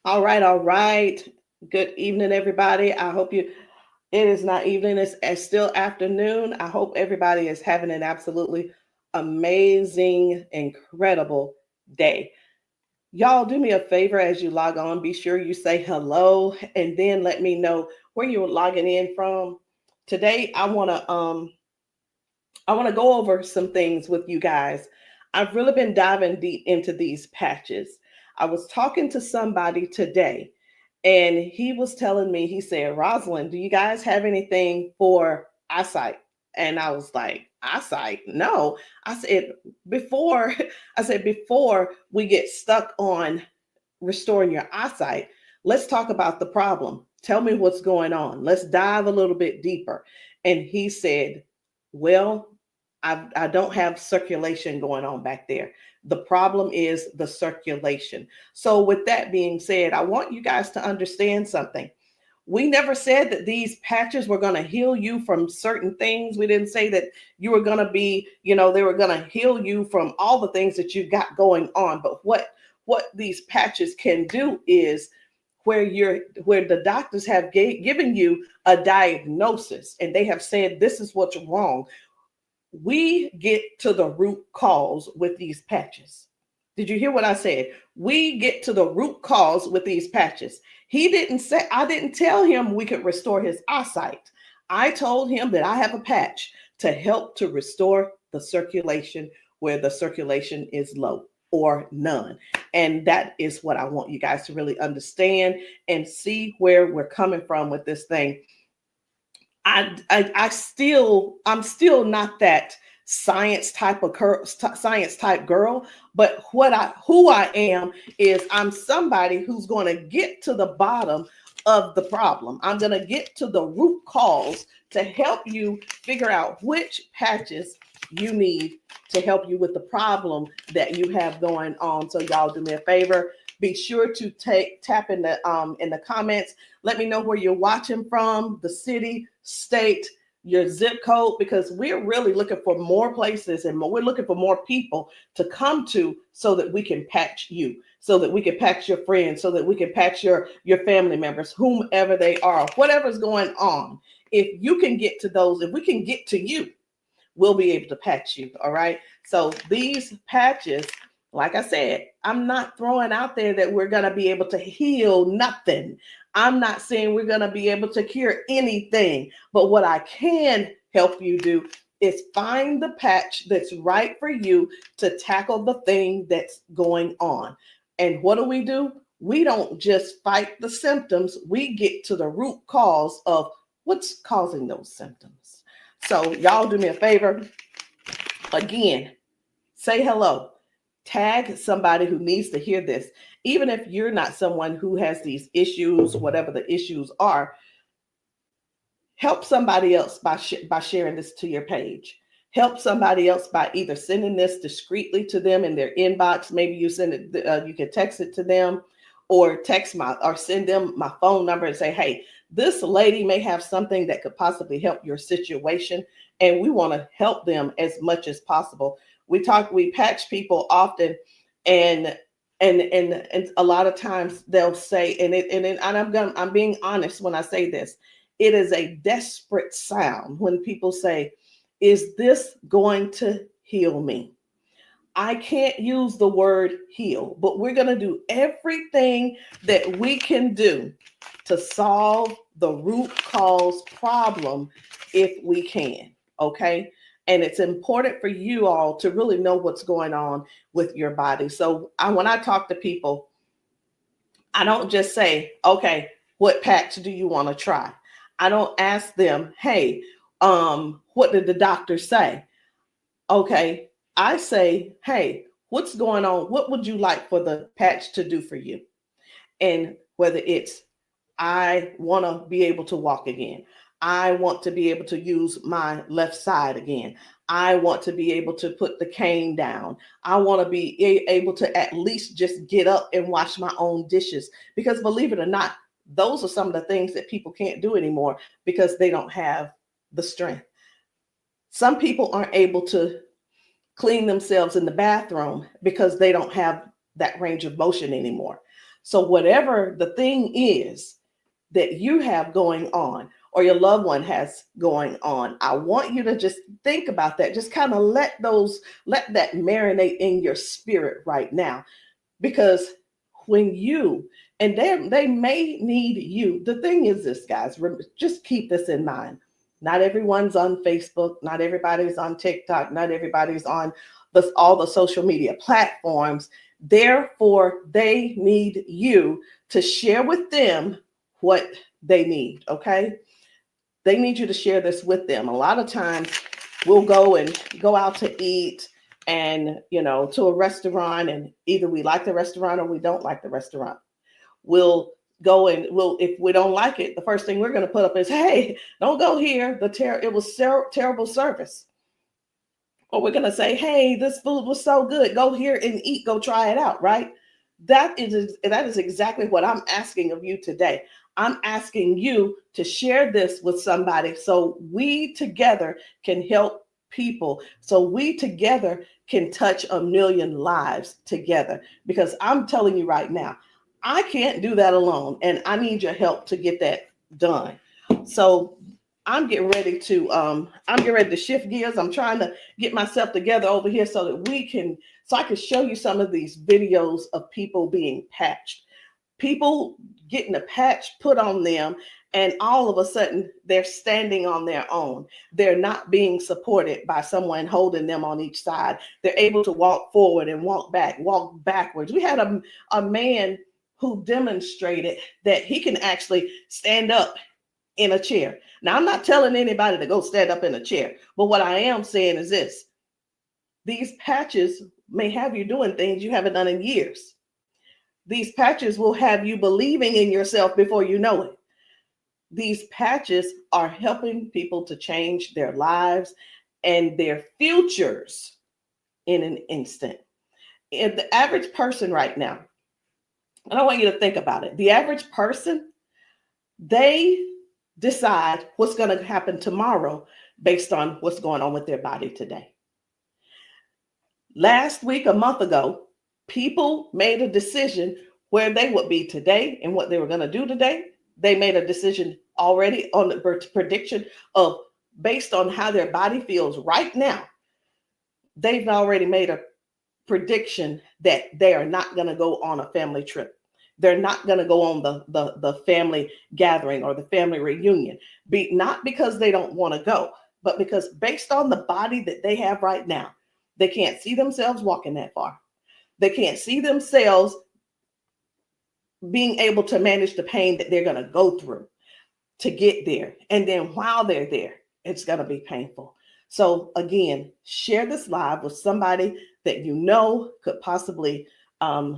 All right, all right. Good evening, everybody. I hope it is not evening, it's still afternoon. I hope everybody is having an absolutely amazing, incredible day. Y'all, do me a favor as you log on. Be sure you say hello and then let me know where you're logging in from. Today, I want to go over some things with you guys. I've really been diving deep into these patches. I was talking to somebody today, and he was telling me, he said, Rosalind, do you guys have anything for eyesight? And I was like, eyesight? No. I said, before, before we get stuck on restoring your eyesight, let's talk about the problem. Tell me what's going on. Let's dive a little bit deeper. And he said, well, I don't have circulation going on back there. The problem is the circulation. So, with that being said, I want you guys to understand something. We never said that these patches were going to heal you from certain things. We didn't say that you were going to be, they were going to heal you from all the things that you got going on. But what these patches can do is where the doctors have given you a diagnosis and they have said this is what's wrong. We get to the root cause with these patches. Did you hear what I said? We get to the root cause with these patches. He didn't say, I didn't tell him we could restore his eyesight. I told him that I have a patch to help to restore the circulation where the circulation is low or none. And that is what I want you guys to really understand and see where we're coming from with this thing. I'm still not that science type girl, but who I am is I'm somebody who's going to get to the bottom of the problem. I'm going to get to the root cause to help you figure out which patches you need to help you with the problem that you have going on. So y'all do me a favor, be sure to tap in the comments. Let me know where you're watching from, the city, state, your zip code, because we're really looking for more places and we're looking for more people to come to so that we can patch you, so that we can patch your friends, so that we can patch your family members, whomever they are, whatever's going on. If you can get to those, if we can get to you, we'll be able to patch you. All right. So these patches, like I said, I'm not throwing out there that we're going to be able to heal nothing. I'm not saying we're going to be able to cure anything. But what I can help you do is find the patch that's right for you to tackle the thing that's going on. And what do? We don't just fight the symptoms, we get to the root cause of what's causing those symptoms. So, y'all do me a favor. Again, say hello. Tag somebody who needs to hear this. Even if you're not someone who has these issues, whatever the issues are, help somebody else by sharing this to your page. Help somebody else by either sending this discreetly to them in their inbox. Maybe you send it, you can text it to them, or send them my phone number and say, hey, this lady may have something that could possibly help your situation, and we want to help them as much as possible. We patch people often, and and a lot of times they'll say, I'm being honest when I say this, it is a desperate sound when people say, is this going to heal me? I can't use the word heal, but we're going to do everything that we can do to solve the root cause problem if we can. Okay. And it's important for you all to really know what's going on with your body. So when I talk to people, I don't just say, okay, what patch do you want to try? I don't ask them, hey, what did the doctor say? Okay, I say, hey, what's going on? What would you like for the patch to do for you? And whether it's, I want to be able to walk again. I want to be able to use my left side again. I want to be able to put the cane down. I want to be able to at least just get up and wash my own dishes. Because believe it or not, those are some of the things that people can't do anymore because they don't have the strength. Some people aren't able to clean themselves in the bathroom because they don't have that range of motion anymore. So whatever the thing is that you have going on or your loved one has going on, I want you to just think about that. Just kind of let that marinate in your spirit right now. Because when you, and they may need you. The thing is this, guys, just keep this in mind. Not everyone's on Facebook, not everybody's on TikTok, not everybody's on all the social media platforms. Therefore, they need you to share with them what they need, okay? They need you to share this with them. A lot of times we'll go out to eat and, to a restaurant, and either we like the restaurant or we don't like the restaurant. We'll go and if we don't like it, the first thing we're going to put up is, hey, don't go here. It was terrible service. Or we're going to say, hey, this food was so good. Go here and eat. Go try it out, right? That is exactly what I'm asking of you today. I'm asking you to share this with somebody so we together can help people, so we together can touch 1 million lives together. Because I'm telling you right now, I can't do that alone, and I need your help to get that done. So I'm getting ready to shift gears. I'm trying to get myself together over here so that I can show you some of these videos of people being patched, people getting a patch put on them, and all of a sudden they're standing on their own. They're not being supported by someone holding them on each side. They're able to walk forward and walk backwards. We had a man who demonstrated that he can actually stand up in a chair. Now, I'm not telling anybody to go stand up in a chair, but what I am saying is this: these patches may have you doing things you haven't done in years. These patches will have you believing in yourself before you know it. These patches are helping people to change their lives and their futures in an instant. And the average person right now, and I want you to think about it. The average person, they decide what's going to happen tomorrow based on what's going on with their body today. Last week, a month ago, people made a decision where they would be today and what they were going to do today. They made a decision already on the prediction of based on how their body feels right now. They've already made a prediction that they are not going to go on a family trip. They're not going to go on the family gathering or the family reunion. Not because they don't want to go, but because based on the body that they have right now, they can't see themselves walking that far. They can't see themselves being able to manage the pain that they're going to go through to get there. And then while they're there, it's going to be painful. So again, share this live with somebody that you know could possibly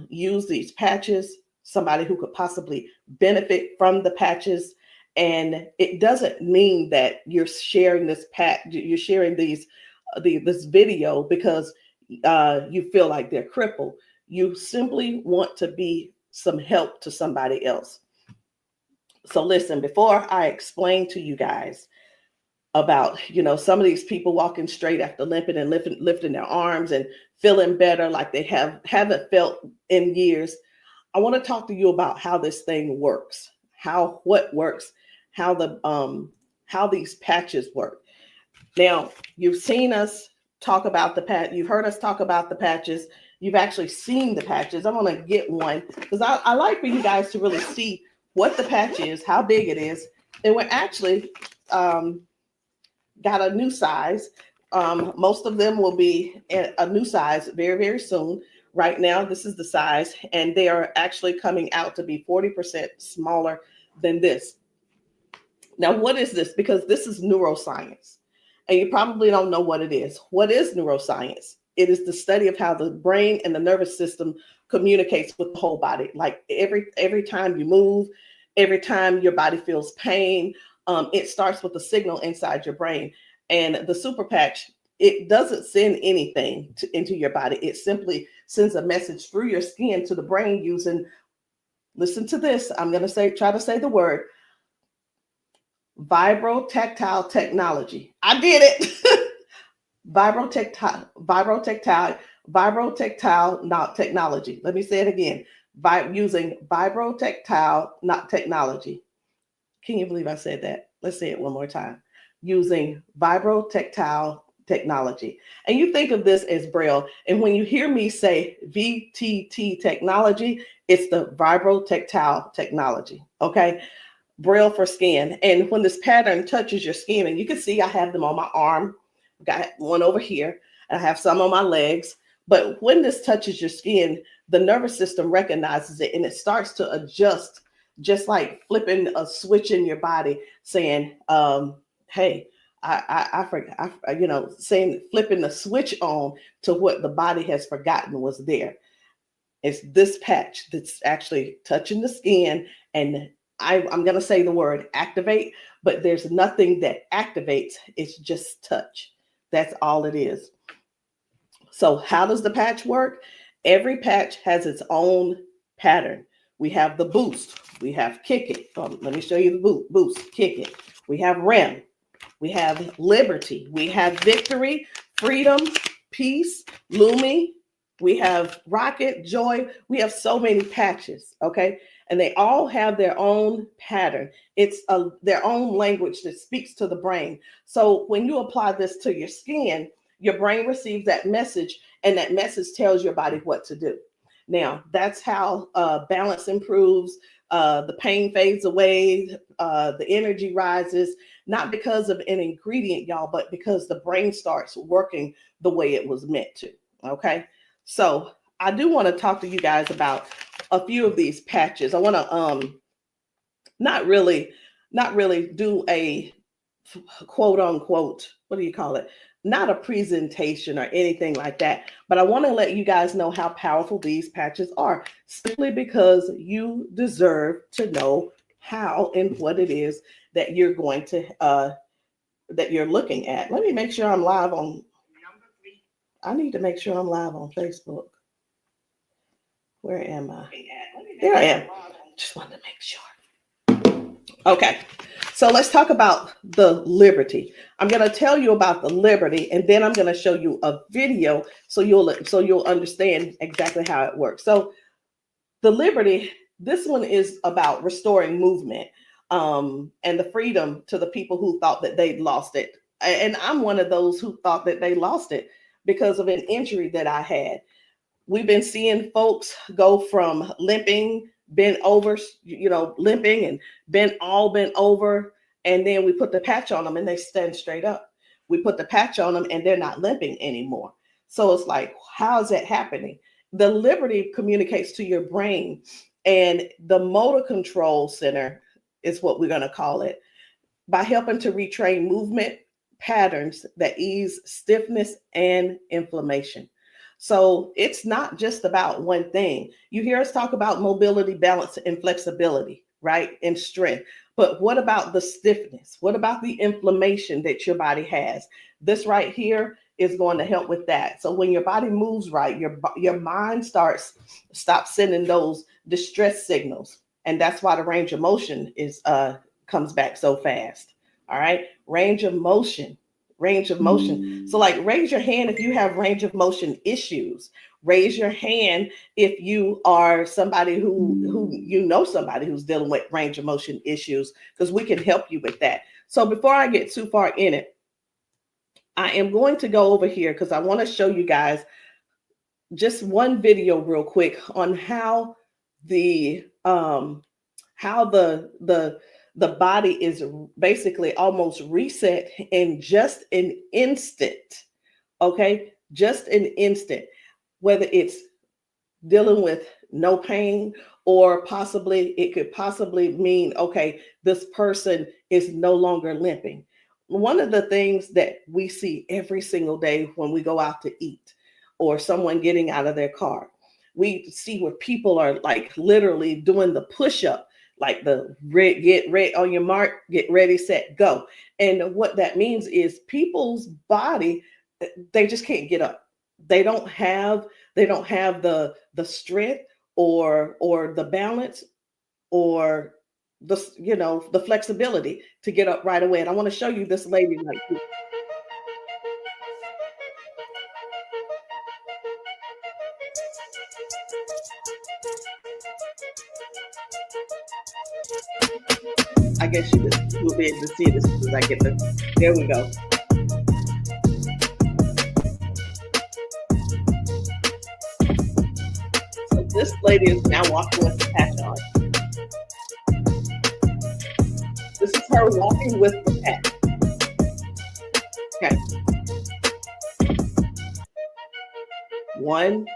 use these patches, somebody who could possibly benefit from the patches. And it doesn't mean that you're sharing this you're sharing this video because you feel like they're crippled. You simply want to be some help to somebody else. So listen, before I explain to you guys about, some of these people walking straight after limping and lifting their arms and feeling better like they haven't felt in years, I want to talk to you about how this thing works, what works, how these patches work. Now, you've seen us talk about you've heard us talk about the patches. You've actually seen the patches. I'm going to get one because I like for you guys to really see what the patch is, how big it is. And we're actually got a new size. Most of them will be a new size very, very soon. Right now, this is the size, and they are actually coming out to be 40% smaller than this. Now, what is this? Because this is neuroscience, and you probably don't know what it is. What is neuroscience? It is the study of how the brain and the nervous system communicates with the whole body. Like every time you move, every time your body feels pain, it starts with a signal inside your brain. And the super patch, it doesn't send anything into your body. It simply sends a message through your skin to the brain using, listen to this, I'm going to try to say the word, vibrotactile technology. I did it. Vibrotactile technology. Let me say it again. by using vibrotactile not technology. Can you believe I said that? Let's say it one more time. Using vibrotactile technology. And you think of this as Braille. And when you hear me say VTT technology, it's the vibrotactile technology. Okay. Braille for skin. And when this pattern touches your skin, and you can see I have them on my arm, got one over here, and I have some on my legs. But when this touches your skin, the nervous system recognizes it and it starts to adjust, just like flipping a switch in your body, saying, hey, I forgot, saying, flipping the switch on to what the body has forgotten was there. It's this patch that's actually touching the skin, and I'm going to say the word activate, but there's nothing that activates. It's just touch. That's all it is. So how does the patch work? Every patch has its own pattern. We have the boost. We have kick it. Let me show you the boost, kick it. We have REM. We have liberty. We have victory, freedom, peace, Lumi. We have rocket, joy. We have so many patches, okay? And they all have their own pattern. It's their own language that speaks to the brain. So when you apply this to your skin, your brain receives that message, and that message tells your body what to do. Now, that's how balance improves, the pain fades away, the energy rises, not because of an ingredient, y'all, but because the brain starts working the way it was meant to, okay? So I do want to talk to you guys about a few of these patches. I want to not really do a quote unquote, what do you call it? Not a presentation or anything like that, but I want to let you guys know how powerful these patches are, simply because you deserve to know how and what it is that you're going to that you're looking at. Let me make sure I'm live on. I need to make sure I'm live on Facebook. Where am I? There I am. Just wanted to make sure. Okay. So let's talk about the liberty. I'm going to tell you about the liberty, and then I'm going to show you a video so you'll understand exactly how it works. So the liberty, this one is about restoring movement and the freedom to the people who thought that they'd lost it. And I'm one of those who thought that they lost it because of an injury that I had. We've been seeing folks go from limping, bent over, limping and bent over. And then we put the patch on them and they stand straight up. We put the patch on them and they're not limping anymore. So it's like, how is that happening? The liberty communicates to your brain, and the motor control center is what we're going to call it, by helping to retrain movement patterns that ease stiffness and inflammation. So it's not just about one thing. You hear us talk about mobility, balance, and flexibility, right? And strength. But what about the stiffness? What about the inflammation that your body has? This right here is going to help with that. So when your body moves right, your mind stops sending those distress signals. And that's why the range of motion comes back so fast. All right. Range of motion. So like, raise your hand if you have range of motion issues. Raise your hand if you are somebody who somebody who's dealing with range of motion issues, because we can help you with that. So before I get too far in it, I am going to go over here because I want to show you guys just one video real quick on how the body is basically almost reset in just an instant. Okay, just an instant. Whether it's dealing with no pain, or it could possibly mean, okay, this person is no longer limping. One of the things that we see every single day when we go out to eat, or someone getting out of their car, we see where people are like literally doing the push-up, like the get ready on your mark, get ready, set, go. And what that means is people's body, they just can't get up. They don't have the strength or the balance or the flexibility to get up right away. And I want to show you this lady right here. I guess you will be able to see it as soon as I get the. There we go. So this lady is now walking with the patch on. This is her walking with the patch. Okay. 1,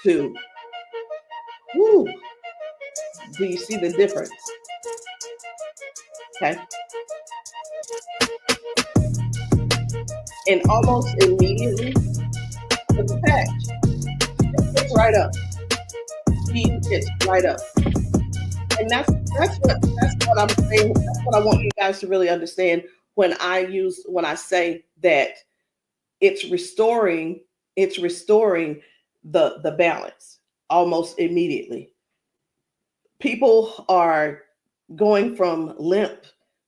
2. Woo. Do you see the difference? Okay. And almost immediately, with the patch, it gets right up. Speed gets right up. And that's what I'm saying. That's what I want you guys to really understand when I say that it's restoring the balance almost immediately. People are going from limp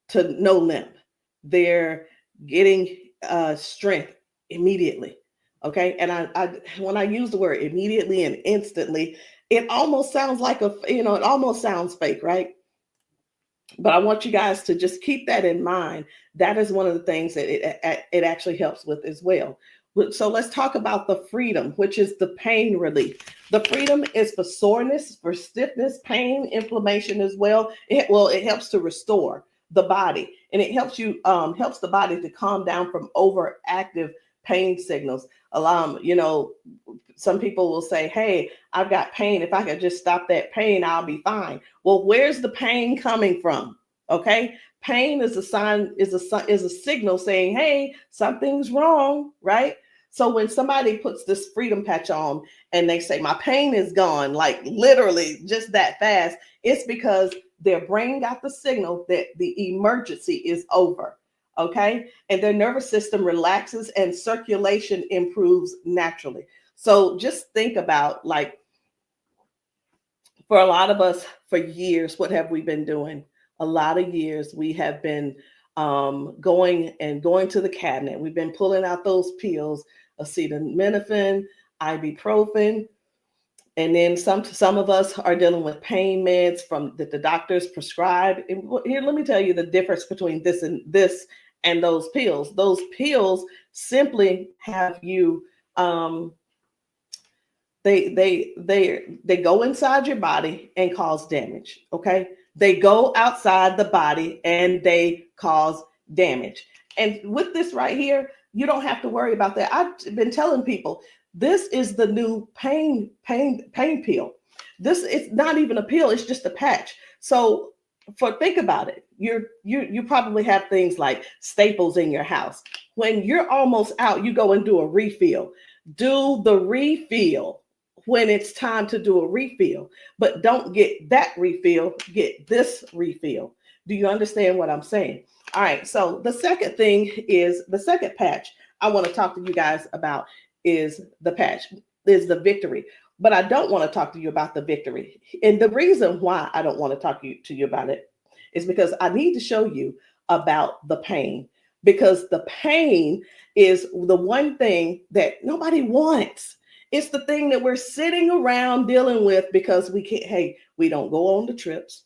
to no limp. They're getting strength immediately. Okay. And I when I use the word immediately and instantly, it almost sounds like it almost sounds fake, right? But I want you guys to just keep that in mind. That is one of the things that it actually helps with as well. So let's talk about the freedom, which is the pain relief. The freedom is for soreness, for stiffness, pain, inflammation as well. It helps to restore the body, and it helps the body to calm down from overactive pain signals. Some people will say, "Hey, I've got pain. If I could just stop that pain, I'll be fine." Well, where's the pain coming from? Okay. Pain is a sign, is a signal saying, "Hey, something's wrong," right? So when somebody puts this freedom patch on and they say, "My pain is gone," like literally just that fast, it's because their brain got the signal that the emergency is over. Okay. And their nervous system relaxes and circulation improves naturally. So just think about, like, for a lot of us, for years, what have we been doing? A lot of years we have been going to the cabinet. We've been pulling out those pills, acetaminophen, ibuprofen, and then some of us are dealing with pain meds that the doctors prescribe. And here, let me tell you the difference between this and those pills. Those pills simply have you they go inside your body and cause damage. Okay. They go outside the body and they cause damage. And with this right here, you don't have to worry about that. I've been telling people, this is the new pain pill. This is not even a pill, it's just a patch. So think about it. You probably have things like staples in your house. When you're almost out, you go and do a refill. Do the refill when it's time to do a refill, but don't get that refill, get this refill. Do you understand what I'm saying? All right. So the second patch I want to talk to you guys about is the victory. But I don't want to talk to you about the victory. And the reason why I don't want to talk to you about it is because I need to show you about the pain, because the pain is the one thing that nobody wants. It's the thing that we're sitting around dealing with because we don't go on the trips.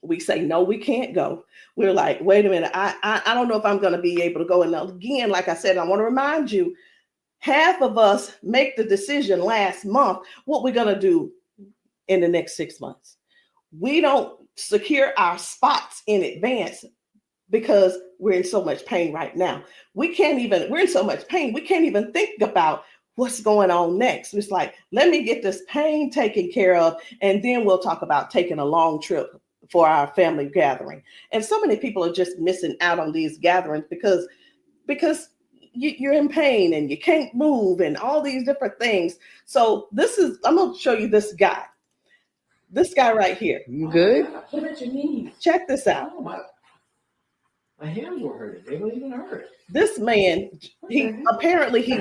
We say, no, we can't go. We're like, wait a minute, I don't know if I'm going to be able to go. And again, like I said, I want to remind you, half of us make the decision last month what we're going to do in the next 6 months. We don't secure our spots in advance because we're in so much pain right now. We're in so much pain, we can't even think about what's going on next. It's like, let me get this pain taken care of, and then we'll talk about taking a long trip for our family gathering. And so many people are just missing out on these gatherings because you're in pain and you can't move and all these different things. So I'm going to show you this guy right here. You good? What about your knees? Check this out. Oh, my hands were hurting. They don't even hurt. This man, he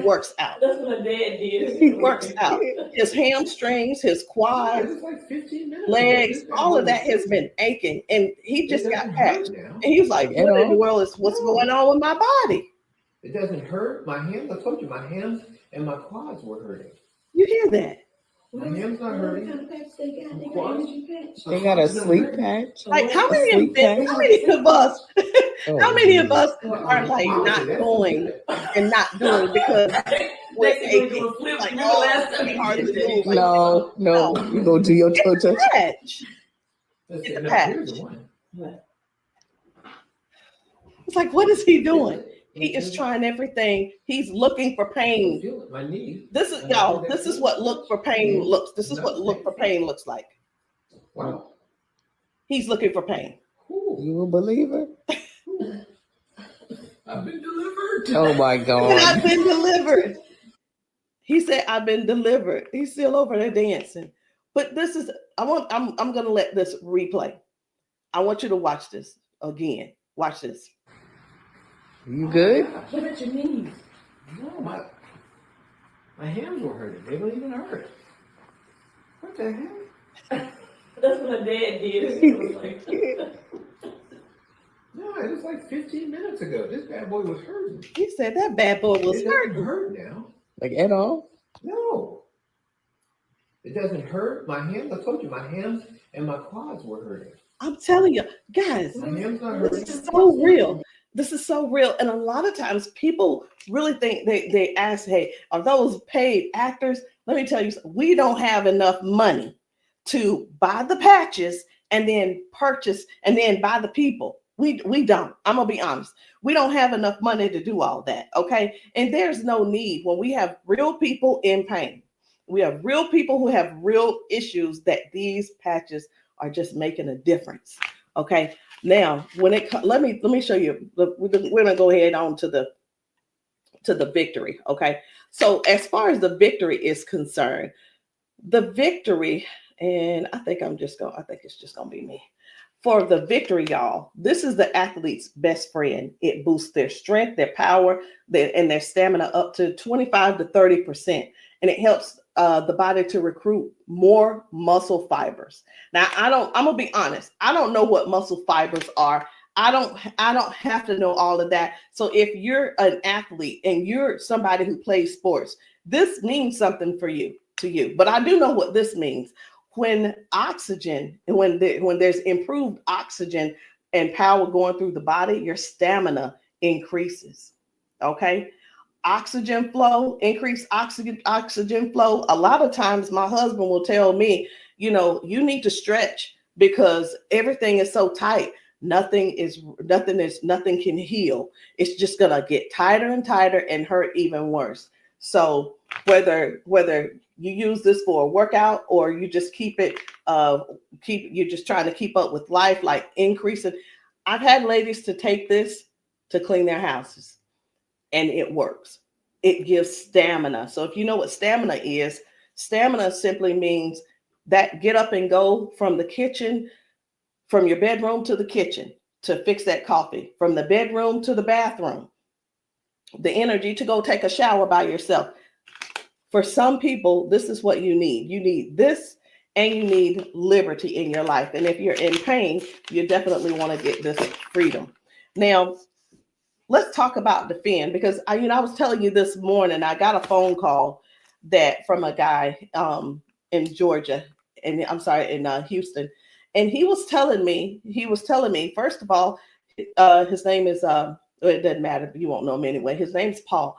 works out. That's what my dad did. He works out. His hamstrings, his quads, like 15 minutes legs, all of that has been aching. And he just got patched. And he was like, what in the world is what's going on with my body? It doesn't hurt. My hands, I told you, my hands and my quads were hurting. You hear that? My hand's not hurting. What kind of patch they got? They got Quads? energy patch. They got a sleep patch. Like how A many sleep patch. how many of us Oh, how many of us Well, are like not that's going good. and not doing because we're aching? Like, oh, it's gonna be hard to move. Like, No, you go do your toe touch. patch. Let's It's see, a now, patch. here's the one. It's like, what is he doing? He is trying everything. He's looking for pain. Feel it, my knee. This is y'all. This is what look for pain looks. This is what look for pain looks like. Wow. He's looking for pain. Ooh, You a believer? I've been delivered. Oh my And God. I've been delivered. He said, "I've been delivered." He's still over there dancing. But this is. I'm gonna let this replay. I want you to watch this again. Watch this. You good? What about your knees? No, my hands were hurting. They don't even hurt. What the heck? That's what my dad did. It was like, No, it was like 15 minutes ago. This bad boy was hurting. He said that bad boy was It hurt. doesn't hurt now. Like at all? No. It doesn't hurt. My hands, I told you, my hands and my quads were hurting. I'm telling you, guys. My hands not hurting. This is so real. This is so real. And a lot of times people really think they ask, hey, are those paid actors? Let me tell you, we don't have enough money to buy the patches and then purchase and then buy the people. We don't. I'm gonna be honest. We don't have enough money to do all that. Okay. And there's no need when we have real people in pain. We have real people who have real issues that these patches are just making a difference. Okay. Now, when it let me show you. We're gonna go ahead on to the victory. Okay. So as far as the victory is concerned, the victory, and I think it's just gonna be me. For the victory, y'all, this is the athlete's best friend. It boosts their strength, their power, and their stamina up to 25 to 30%. And it helps the body to recruit more muscle fibers. Now, I'm gonna be honest. I don't know what muscle fibers are. I don't have to know all of that. So if you're an athlete and you're somebody who plays sports, this means something to you. But I do know what this means. When oxygen, when there's improved oxygen and power going through the body, your stamina increases. Okay. Oxygen flow, increased oxygen flow. A lot of times my husband will tell me, you need to stretch because everything is so tight. Nothing can heal. It's just gonna get tighter and tighter and hurt even worse. So whether you use this for a workout or you just you're just trying to keep up with life, like increasing. I've had ladies to take this to clean their houses and it works. It gives stamina. So if you know what stamina simply means that get up and go from the kitchen, from your bedroom to the kitchen to fix that coffee, from the bedroom to the bathroom, the energy to go take a shower by yourself. For some people, this is what you need. You need this and you need liberty in your life. And if you're in pain, you definitely want to get this freedom. Now, let's talk about Defend, because I was telling you this morning, I got a phone call from a guy in Georgia, and I'm sorry, in Houston. And he was telling me, first of all, his name is, it doesn't matter, you won't know him anyway. His name's Paul.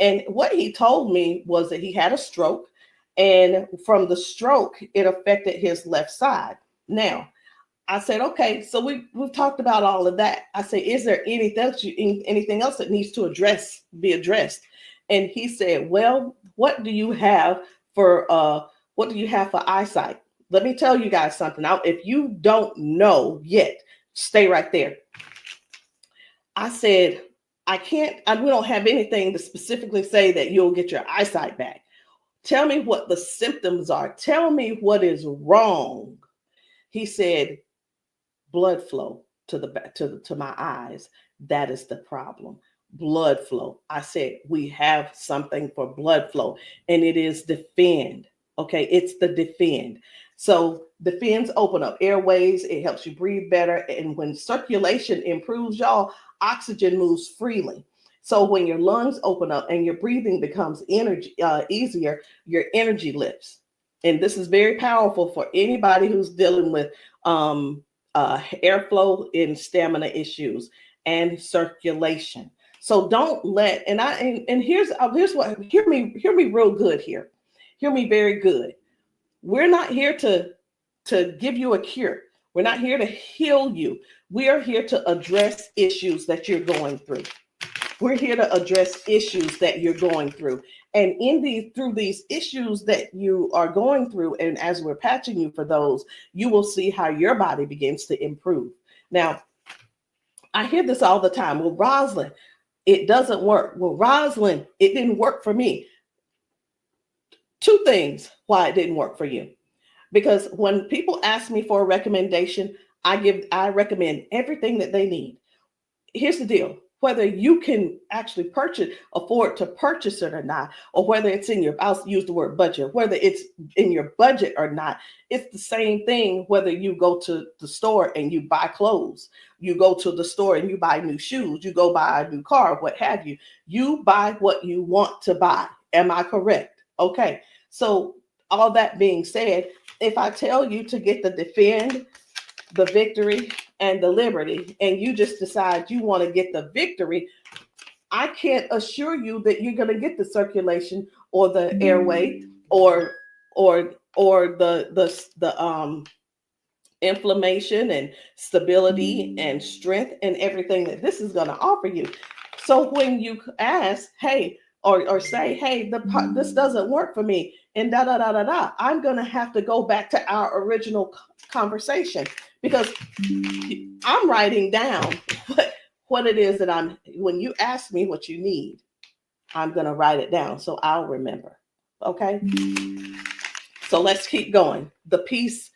And what he told me was that he had a stroke, and from the stroke, it affected his left side. Now, I said, okay, so we've talked about all of that. I said, is there anything else that needs to be addressed? And he said, well, what do you have for eyesight? Let me tell you guys something. Now, if you don't know yet, stay right there. I said, we don't have anything to specifically say that you'll get your eyesight back. Tell me what the symptoms are. Tell me what is wrong. He said, blood flow to my eyes. That is the problem. Blood flow. I said, we have something for blood flow, and it is Defend. Okay, it's the Defend. So Defends open up airways. It helps you breathe better. And when circulation improves, y'all, oxygen moves freely. So when your lungs open up and your breathing becomes easier, your energy lifts. and this is very powerful for anybody who's dealing with airflow and stamina issues and circulation. So don't let, and here's what, hear me real good here. Hear me very good. We're not here to give you a cure. We're not here to heal you. We are here to address issues that you're going through. We're here to address issues that you're going through. And through these issues that you are going through, and as we're patching you for those, you will see how your body begins to improve. Now, I hear this all the time. Well, Rosalind, it doesn't work. Well, Rosalind, it didn't work for me. Two things why it didn't work for you. Because when people ask me for a recommendation, I recommend everything that they need. Here's the deal. Whether you can actually afford to purchase it or not, or whether it's I'll use the word budget, whether it's in your budget or not, it's the same thing whether you go to the store and you buy clothes, you go to the store and you buy new shoes, you go buy a new car, what have you. You buy what you want to buy. Am I correct? Okay. So all that being said, if I tell you to get the Defend, the Victory, and the Liberty, and you just decide you want to get the Victory, I can't assure you that you're going to get the circulation or the airway or the inflammation and stability and strength and everything that this is going to offer you. So when you ask, hey, or say, hey, this doesn't work for me, and I'm going to have to go back to our original conversation, because I'm writing down what it is that when you ask me what you need, I'm going to write it down so I'll remember. Okay. So let's keep going. The peace,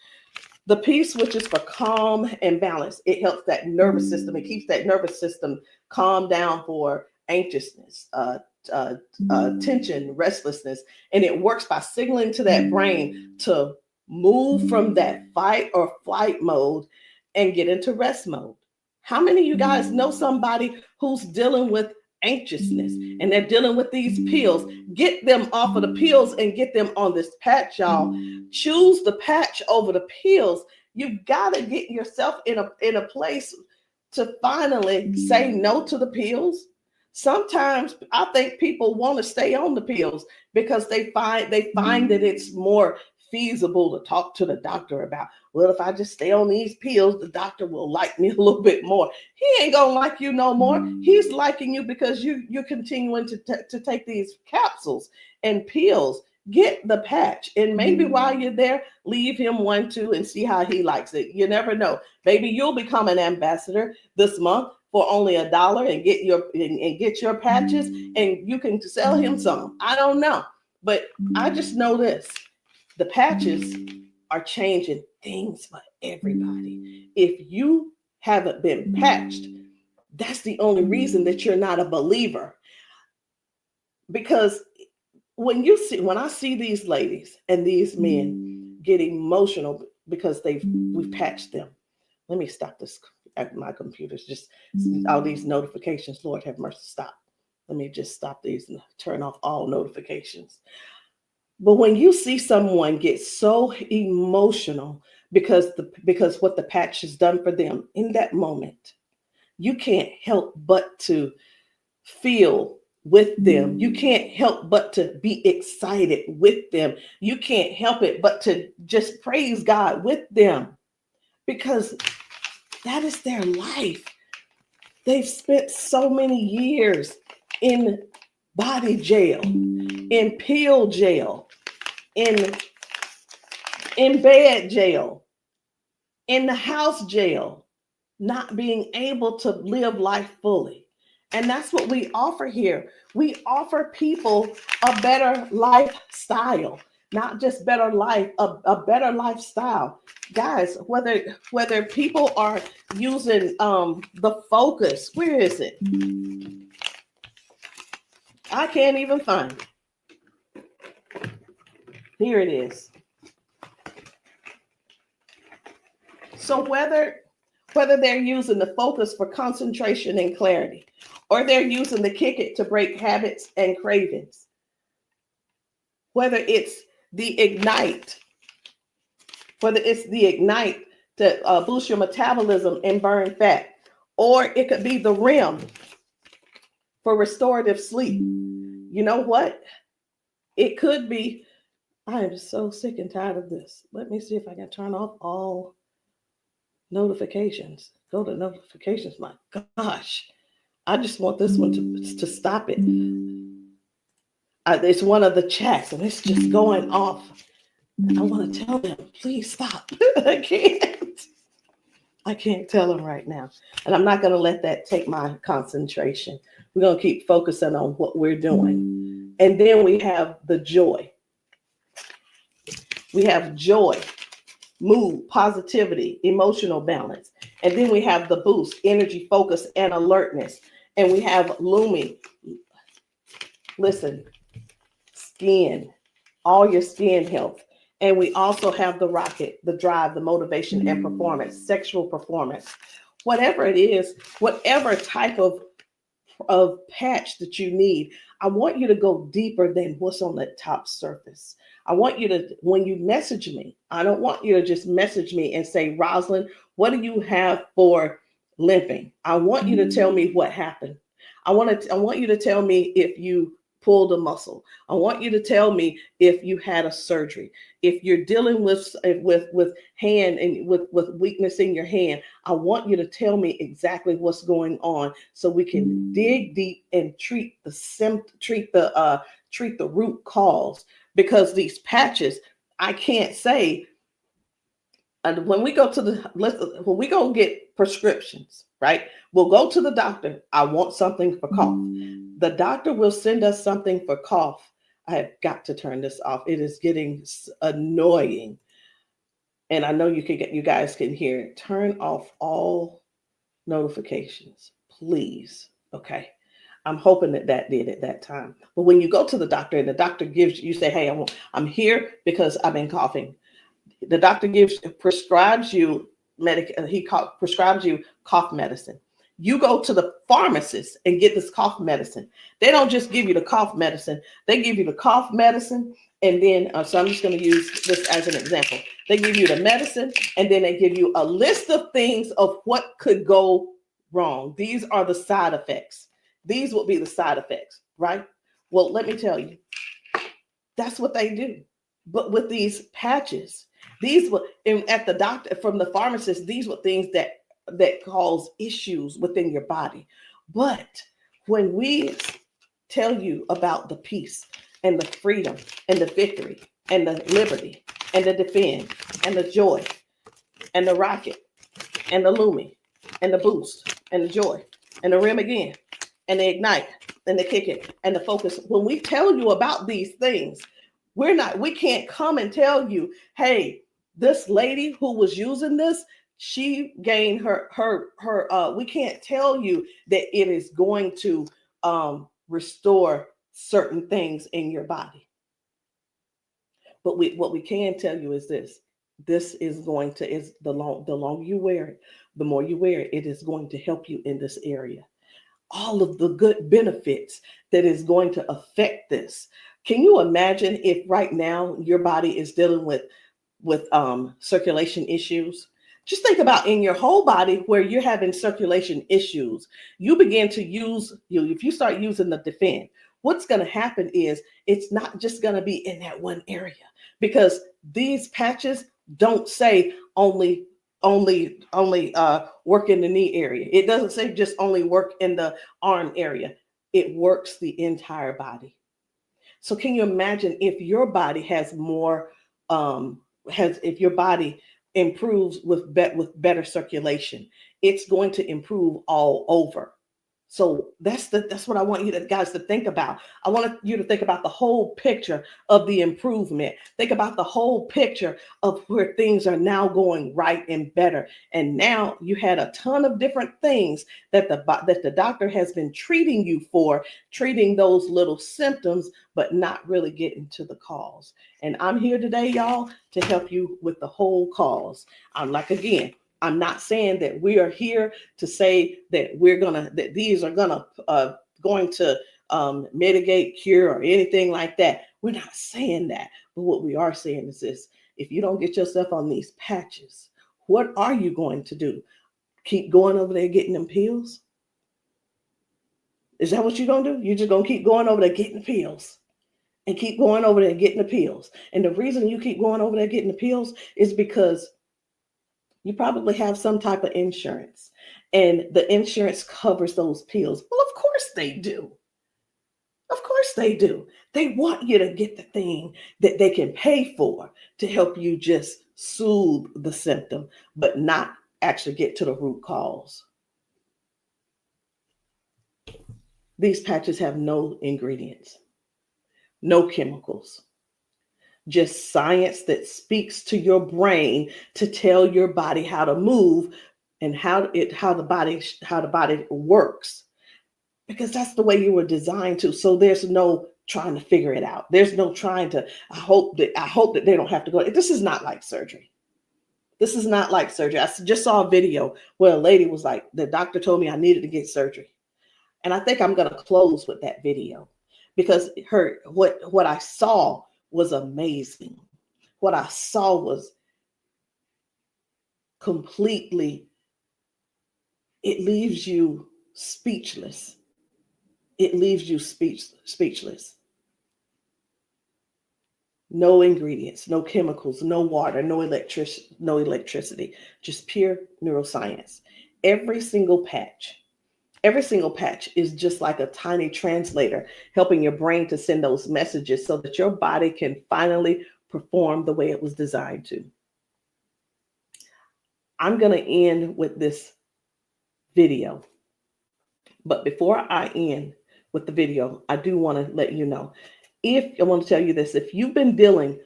which is for calm and balance. It helps that nervous system. It keeps that nervous system calm down for anxiousness, tension, restlessness. And it works by signaling to that brain to move from that fight or flight mode and get into rest mode. How many of you guys know somebody who's dealing with anxiousness and they're dealing with these pills? Get them off of the pills and get them on this patch, y'all. Choose the patch over the pills. You got to get yourself in a place to finally say no to the pills. Sometimes I think people want to stay on the pills because they find that it's more feasible to talk to the doctor about, well, if I just stay on these pills, the doctor will like me a little bit more. He ain't gonna like you no more. He's liking you because you're continuing to take these capsules and pills. Get the patch, and maybe while you're there, leave him one too and see how he likes it. You never know. Maybe you'll become an ambassador this month for only $1 and get your patches, and you can sell him some. I don't know, but I just know this. The patches are changing things for everybody. If you haven't been patched, that's the only reason that you're not a believer. Because when I see these ladies and these men get emotional because we've patched them. Let me stop this. My computer's just all these notifications. Lord have mercy, stop. Let me just stop these and turn off all notifications. But when you see someone get so emotional because what the patch has done for them in that moment, you can't help but to feel with them. You can't help but to be excited with them. You can't help it but to just praise God with them, because that is their life. They've spent so many years in body jail, in pill jail, in bed jail, in the house jail, not being able to live life fully. And that's what we offer here. We offer people a better lifestyle, not just better life, a better lifestyle. Guys, whether people are using the Focus, where is it? I can't even find it. Here it is. So whether they're using the Focus for concentration and clarity, or they're using the Kick It to break habits and cravings, whether it's the Ignite. It's the Ignite to boost your metabolism and burn fat. Or it could be the REM for restorative sleep. You know what? It could be, I am so sick and tired of this. Let me see if I can turn off all notifications. Go to notifications. My gosh. I just want this one to stop it. It's one of the chats and it's just going off. I want to tell them, please stop. I can't tell them right now. And I'm not going to let that take my concentration. We're going to keep focusing on what we're doing. And then we have the joy. We have joy, mood, positivity, emotional balance. And then we have the boost, energy, focus, and alertness. And we have Lumi. Listen, skin, all your skin health. And we also have the rocket, the drive, the motivation and performance, sexual performance. Whatever it is, whatever type of patch that you need, I want you to go deeper than what's on the top surface. I want you to, when you message me, I don't want you to just message me and say, Rosalind, what do you have for limping? I want you to tell me what happened. I want you to tell me if you pulled a muscle. I want you to tell me if you had a surgery. If you're dealing with hand and with weakness in your hand, I want you to tell me exactly what's going on so we can dig deep and treat the root cause. Because these patches, I can't say. And when we go get prescriptions, right? We'll go to the doctor. I want something for cough. The doctor will send us something for cough. I have got to turn this off. It is getting annoying. And I know you guys can hear it. Turn off all notifications, please. Okay. I'm hoping that did at that time. But when you go to the doctor and the doctor gives you say, hey, I'm here because I've been coughing. The doctor prescribes you prescribes you cough medicine. You go to the pharmacist and get this cough medicine. They don't just give you the cough medicine. They give you the cough medicine. And then, so I'm just going to use this as an example. They give you the medicine and then they give you a list of things of what could go wrong. These are the side effects. These will be the side effects, right? Well, let me tell you, that's what they do. But with these patches, these were at the doctor, from the pharmacist, these were things that cause issues within your body. But when we tell you about the peace and the freedom and the victory and the liberty and the defend and the joy and the rocket and the Lumi and the boost and the joy and the REM again and the ignite and the kick it and the focus, when we tell you about these things, we can't come and tell you, hey, this lady who was using this, she gained we can't tell you that it is going to restore certain things in your body. But what we can tell you is this is going to, the longer you wear it, the more you wear it, it is going to help you in this area. All of the good benefits that is going to affect this. Can you imagine if right now your body is dealing with circulation issues? Just think about in your whole body where you're having circulation issues. You begin to if you start using the defend, what's going to happen is it's not just going to be in that one area, because these patches don't say only work in the knee area. It doesn't say just only work in the arm area. It works the entire body. So can you imagine if your body has more, if your body improves with better circulation, it's going to improve all over. So that's what I want you guys to think about. I want you to think about the whole picture of the improvement. Think about the whole picture of where things are now going right and better. And now you had a ton of different things that the doctor has been treating you for, treating those little symptoms, but not really getting to the cause. And I'm here today, y'all, to help you with the whole cause. I'm not saying that we are here to say that that these are going to mitigate, cure, or anything like that. We're not saying that. But what we are saying is this: if you don't get yourself on these patches, what are you going to do? Keep going over there getting them pills? Is that what you're going to do? You're just going to keep going over there getting the pills and keep going over there getting the pills. And the reason you keep going over there getting the pills is because you probably have some type of insurance, and the insurance covers those pills. Well, of course they do. Of course they do. They want you to get the thing that they can pay for to help you just soothe the symptom, but not actually get to the root cause. These patches have no ingredients, no chemicals, just science that speaks to your brain to tell your body how to move and how the body works, because that's the way you were designed to. So there's no trying to figure it out. There's no trying to, I hope that they don't have to go. This is not like surgery. This is not like surgery. I just saw a video where a lady was like, the doctor told me I needed to get surgery. And I think I'm going to close with that video, because what I saw was amazing. What I saw was completely, it leaves you speechless. It leaves you speechless. No ingredients, no chemicals, no water, no electricity, just pure neuroscience. Every single patch is just like a tiny translator, helping your brain to send those messages so that your body can finally perform the way it was designed to. I'm going to end with this video. But before I end with the video, I do want to let you know, I want to tell you this: if you've been dealing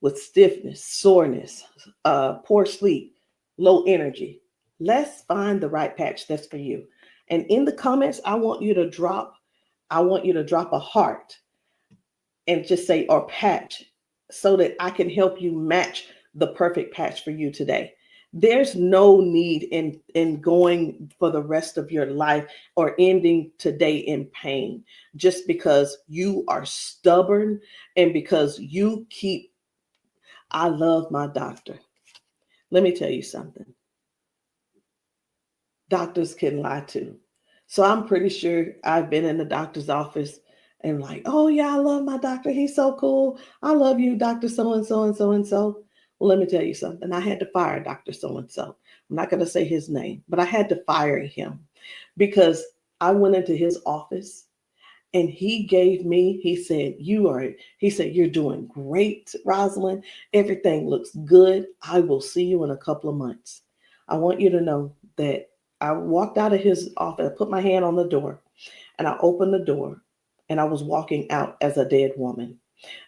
with stiffness, soreness, poor sleep, low energy, let's find the right patch that's for you. And in the comments, I want you to drop a heart and just say, or patch, so that I can help you match the perfect patch for you today. There's no need in going for the rest of your life or ending today in pain just because you are stubborn and because you keep, I love my doctor. Let me tell you something. Doctors can lie too. So I'm pretty sure I've been in the doctor's office and like, oh yeah, I love my doctor. He's so cool. I love you, Dr. So-and-so and so-and-so. Well, let me tell you something. I had to fire Dr. So-and-so. I'm not going to say his name, but I had to fire him because I went into his office and he said, you're doing great, Rosalind. Everything looks good. I will see you in a couple of months. I want you to know that I walked out of his office, I put my hand on the door, and I opened the door, and I was walking out as a dead woman.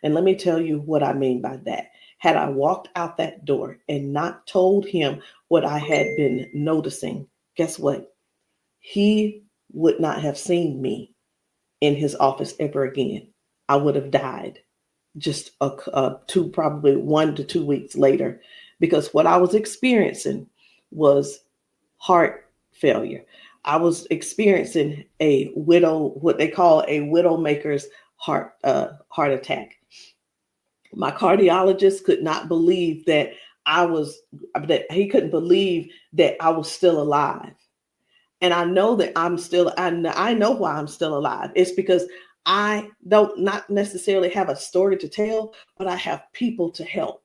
And let me tell you what I mean by that. Had I walked out that door and not told him what I had been noticing, guess what? He would not have seen me in his office ever again. I would have died just probably 1 to 2 weeks later, because what I was experiencing was heart failure. I was experiencing what they call a widowmaker's heart attack. My cardiologist could not believe that he couldn't believe that I was still alive. And I know that I know why I'm still alive. It's because I don't not necessarily have a story to tell, but I have people to help.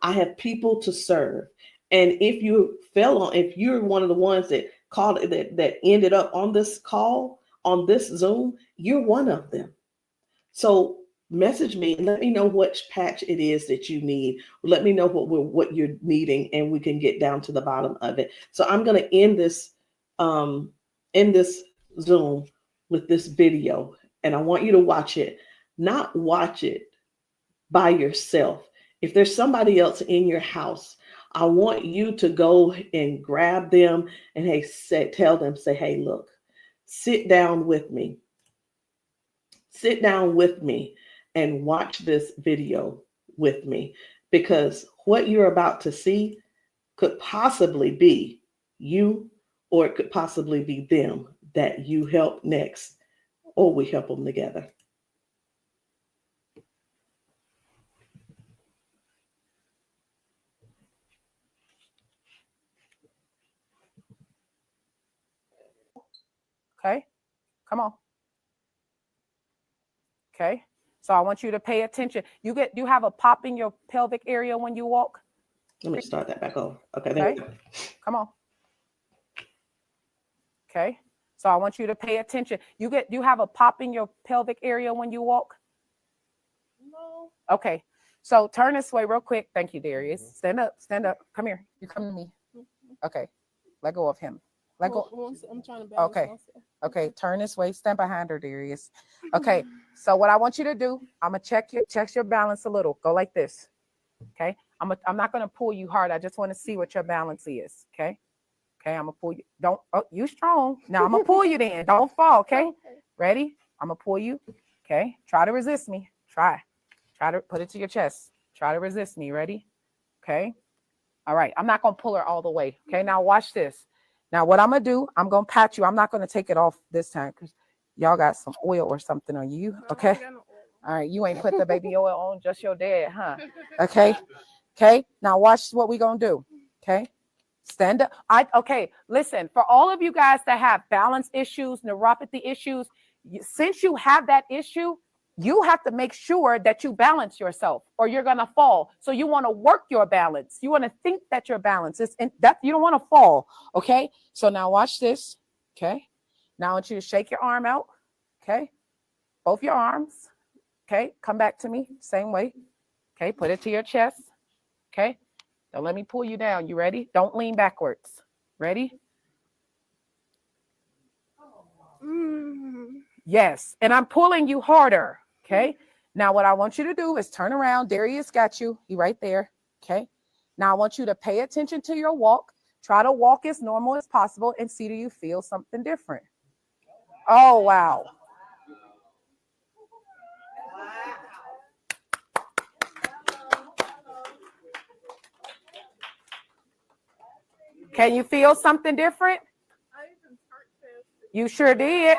I have people to serve. And if you're one of the ones that called that ended up on this call, on this Zoom, you're one of them. So message me and let me know which patch it is that you need. Let me know what you're needing, and we can get down to the bottom of it. So I'm going to end this Zoom with this video, and I want you to watch it. Not watch it by yourself. If there's somebody else in your house, I want you to go and grab them and tell them, hey, look, sit down with me. Sit down with me and watch this video with me, because what you're about to see could possibly be you, or it could possibly be them that you help next, or we help them together. Okay, come on. Okay, so I want you to pay attention. You have a pop in your pelvic area when you walk? Let me start that back over. Okay, there we go. Come on. Okay, so I want you to pay attention. You have a pop in your pelvic area when you walk? No. Okay, so turn this way real quick. Thank you, Darius. Stand up, come here. You come to me. Okay, let go of him. Let go. I'm trying to balance Okay. myself. Okay, turn this way. Stand behind her, Darius. Okay, so what I want you to do, I'm gonna check your balance a little. Go like this. Okay, I'm not gonna pull you hard. I just want to see what your balance is. Okay, I'm gonna pull you. You strong. Now I'm gonna pull you. Then don't fall. Okay, ready? I'm gonna pull you. Okay, try to resist me. Try to put it to your chest. Try to resist me. Ready? Okay. All right. I'm not gonna pull her all the way. Okay. Now watch this. Now, what I'm going to do, I'm going to pat you. I'm not going to take it off this time because y'all got some oil or something on you. Okay. All right. You ain't put the baby oil on, just your dad, huh? Okay. Okay. Now, watch what we're going to do. Okay. Stand up. Okay. Listen, for all of you guys that have balance issues, neuropathy issues, since you have that issue, you have to make sure that you balance yourself or you're going to fall. So you want to work your balance. You want to think that your balance is that you don't want to fall. Okay. So now watch this. Okay. Now I want you to shake your arm out. Okay. Both your arms. Okay. Come back to me. Same way. Okay. Put it to your chest. Okay. Now let me pull you down. You ready? Don't lean backwards. Ready? Yes. And I'm pulling you harder. Okay. Now what I want you to do is turn around. Darius got you. He right there. Okay. Now I want you to pay attention to your walk. Try to walk as normal as possible and see, do you feel something different? Oh, wow. Can you feel something different? You sure did.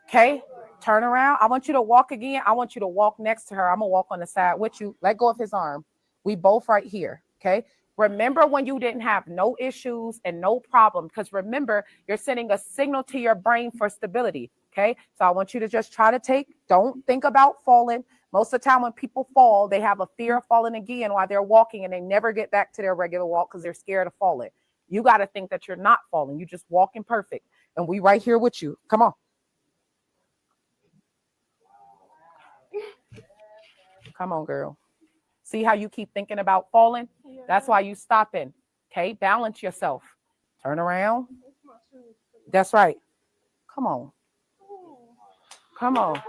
Okay. Turn around. I want you to walk again. I want you to walk next to her. I'm going to walk on the side with you. Let go of his arm. We both right here. Okay. Remember when you didn't have no issues and no problem, because remember, you're sending a signal to your brain for stability. Okay. So I want you to just try to don't think about falling. Most of the time when people fall, they have a fear of falling again while they're walking and they never get back to their regular walk because they're scared of falling. You got to think that you're not falling. You just walking perfect. And we right here with you. Come on. Come on, girl. See how you keep thinking about falling? Yeah. That's why you stopping. Okay, balance yourself. Turn around. That's right. Come on. Come on.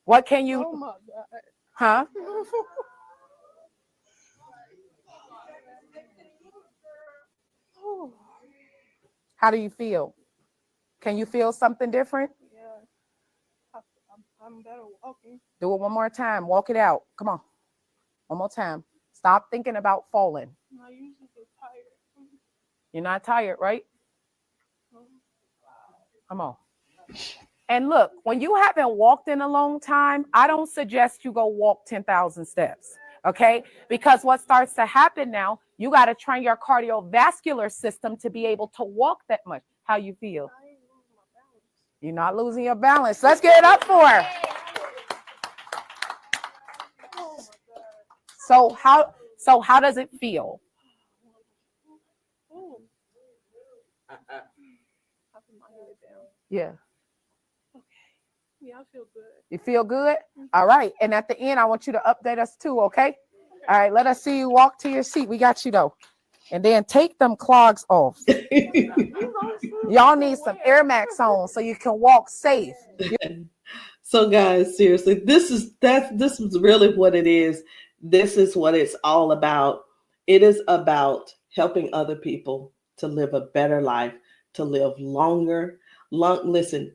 What can you? Oh my God. Huh? How do you feel? Can you feel something different? I'm better walking. Do it one more time. Walk it out. Come on. One more time. Stop thinking about falling. I usually get tired. You're not tired, right? Come on. And look, when you haven't walked in a long time, I don't suggest you go walk 10,000 steps. Okay? Because what starts to happen now, you got to train your cardiovascular system to be able to walk that much. How you feel? You're not losing your balance. Let's get it up for her. So how does it feel? Yeah. Okay. Yeah, I feel good. You feel good? All right. And at the end, I want you to update us too, okay? All right. Let us see you walk to your seat. We got you though. And then take them clogs off. Y'all need some Air Max on so you can walk safe. So guys, seriously, this is really what it is. This is what it's all about. It is about helping other people to live a better life, to live longer. Listen,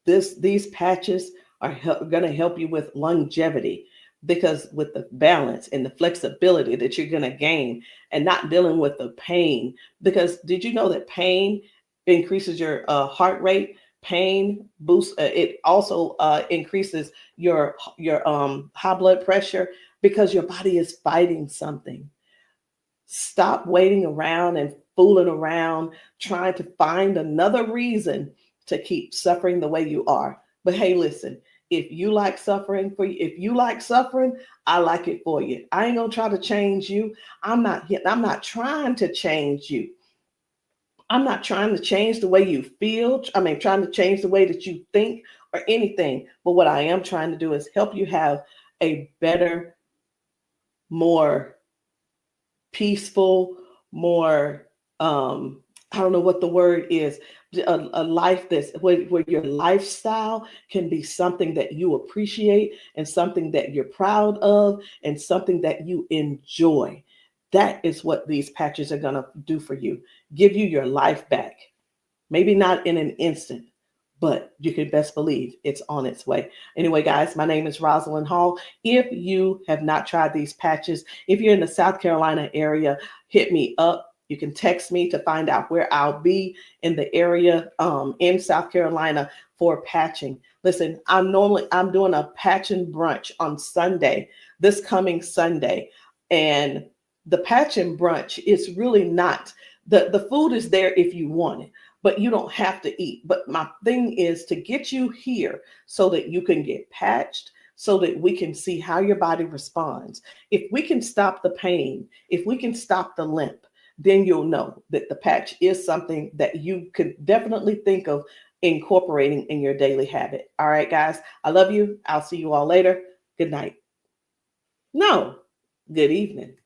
these patches are going to help you with longevity, because with the balance and the flexibility that you're going to gain and not dealing with the pain. Because did you know that pain increases your heart rate? Pain boosts. It also increases your high blood pressure because your body is fighting something. Stop waiting around and fooling around, trying to find another reason to keep suffering the way you are. But hey, listen, if you like suffering if you like suffering, I like it for you. I ain't gonna try to change you. I'm not trying to change you. I'm not trying to change the way you feel. Trying to change the way that you think or anything. But what I am trying to do is help you have a better, more peaceful, more, I don't know what the word is, a life that's where your lifestyle can be something that you appreciate and something that you're proud of and something that you enjoy. That is what these patches are going to do for you. Give you your life back. Maybe not in an instant, but you can best believe it's on its way. Anyway, guys, my name is Rosalind Hall. If you have not tried these patches, if you're in the South Carolina area, hit me up. You can text me to find out where I'll be in the area in South Carolina for patching. Listen, I'm doing a patching brunch on Sunday, this coming Sunday. And the patching brunch is really not, the food is there if you want it, but you don't have to eat. But my thing is to get you here so that you can get patched, so that we can see how your body responds. If we can stop the pain, if we can stop the limp, then you'll know that the patch is something that you could definitely think of incorporating in your daily habit. All right, guys, I love you. I'll see you all later. Good night. No, good evening.